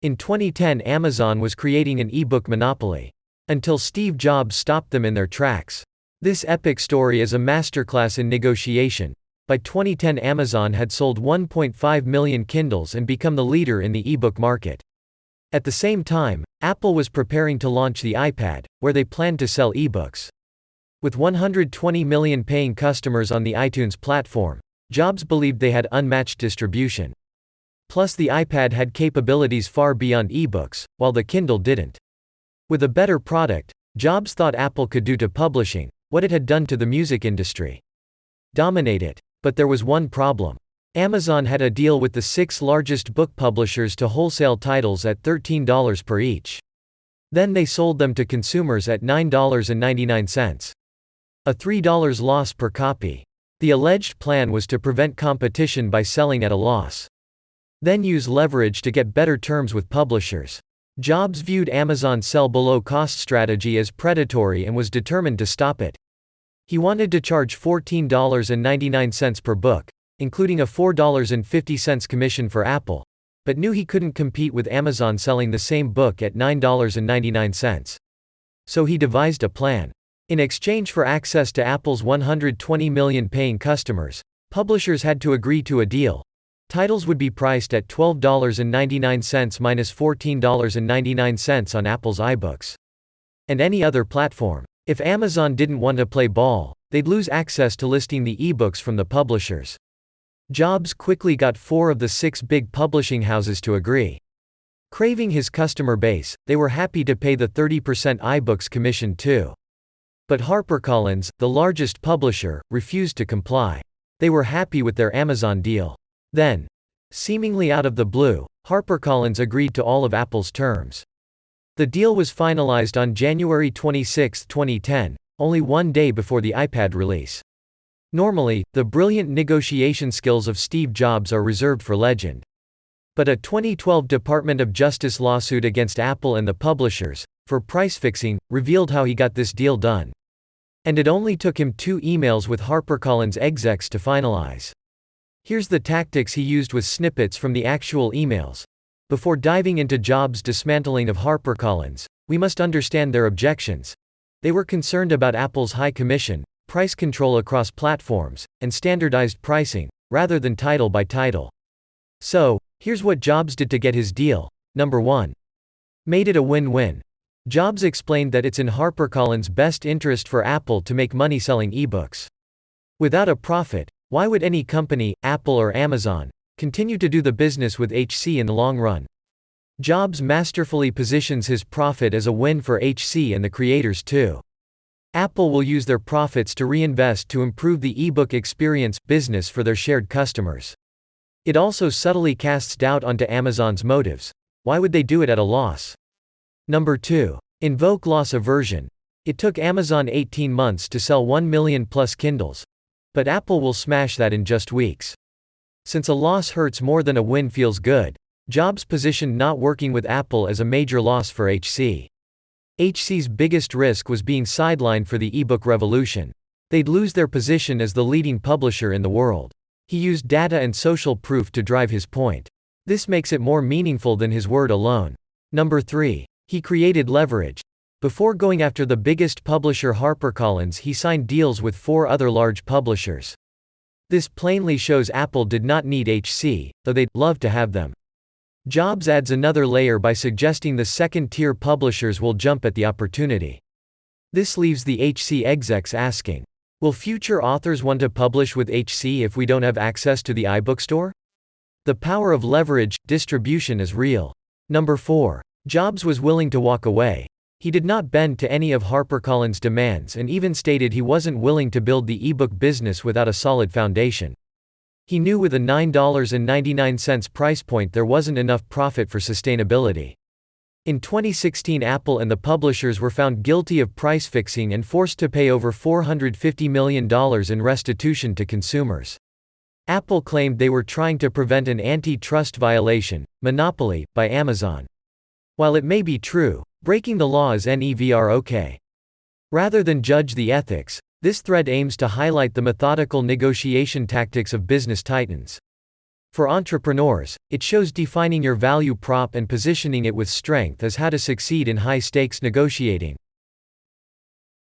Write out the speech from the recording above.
In 2010, Amazon was creating an e-book monopoly. Until Steve Jobs stopped them in their tracks. This epic story is a masterclass in negotiation. By 2010, Amazon had sold 1.5 million Kindles and become the leader in the e-book market. At the same time, Apple was preparing to launch the iPad, where they planned to sell e-books. With 120 million paying customers on the iTunes platform, Jobs believed they had unmatched distribution. Plus, the iPad had capabilities far beyond e-books, while the Kindle didn't. With a better product, Jobs thought Apple could do to publishing what it had done to the music industry. Dominate it. But there was one problem. Amazon had a deal with the 6 largest book publishers to wholesale titles at $13 per each. Then they sold them to consumers at $9.99. A $3 loss per copy. The alleged plan was to prevent competition by selling at a loss. Then use leverage to get better terms with publishers. Jobs viewed Amazon's sell-below-cost strategy as predatory and was determined to stop it. He wanted to charge $14.99 per book, including a $4.50 commission for Apple, but knew he couldn't compete with Amazon selling the same book at $9.99. So he devised a plan. In exchange for access to Apple's 120 million paying customers, publishers had to agree to a deal. Titles would be priced at $12.99 minus $14.99 on Apple's iBooks and any other platform. If Amazon didn't want to play ball, they'd lose access to listing the ebooks from the publishers. Jobs quickly got 4 of the 6 big publishing houses to agree. Craving his customer base, they were happy to pay the 30% iBooks commission too. But HarperCollins, the largest publisher, refused to comply. They were happy with their Amazon deal. Then, seemingly out of the blue, HarperCollins agreed to all of Apple's terms. The deal was finalized on January 26, 2010, only one day before the iPad release. Normally, the brilliant negotiation skills of Steve Jobs are reserved for legend. But a 2012 Department of Justice lawsuit against Apple and the publishers, for price fixing, revealed how he got this deal done. And it only took him 2 emails with HarperCollins execs to finalize. Here's the tactics he used with snippets from the actual emails. Before diving into Jobs' dismantling of HarperCollins, we must understand their objections. They were concerned about Apple's high commission, price control across platforms, and standardized pricing, rather than title by title. So, here's what Jobs did to get his deal. Number 1. Made it a win-win. Jobs explained that it's in HarperCollins' best interest for Apple to make money selling ebooks. Without a profit, why would any company, Apple or Amazon, continue to do the business with HC in the long run? Jobs masterfully positions his profit as a win for HC and the creators too. Apple will use their profits to reinvest to improve the ebook experience business for their shared customers. It also subtly casts doubt onto Amazon's motives. Why would they do it at a loss? Number 2. Invoke loss aversion. It took Amazon 18 months to sell 1 million plus Kindles. But Apple will smash that in just weeks. Since a loss hurts more than a win feels good, Jobs positioned not working with Apple as a major loss for HC. HC's biggest risk was being sidelined for the ebook revolution. They'd lose their position as the leading publisher in the world. He used data and social proof to drive his point. This makes it more meaningful than his word alone. Number 3. He created leverage. Before going after the biggest publisher HarperCollins, he signed deals with 4 other large publishers. This plainly shows Apple did not need HC, though they'd love to have them. Jobs adds another layer by suggesting the second-tier publishers will jump at the opportunity. This leaves the HC execs asking, will future authors want to publish with HC if we don't have access to the iBook store? The power of leverage, distribution is real. Number 4. Jobs was willing to walk away. He did not bend to any of HarperCollins' demands and even stated he wasn't willing to build the ebook business without a solid foundation. He knew with a $9.99 price point there wasn't enough profit for sustainability. In 2016, Apple and the publishers were found guilty of price fixing and forced to pay over $450 million in restitution to consumers. Apple claimed they were trying to prevent an antitrust violation, monopoly, by Amazon. While it may be true, breaking the law is never okay. Rather than judge the ethics, this thread aims to highlight the methodical negotiation tactics of business titans. For entrepreneurs, it shows defining your value prop and positioning it with strength as how to succeed in high-stakes negotiating.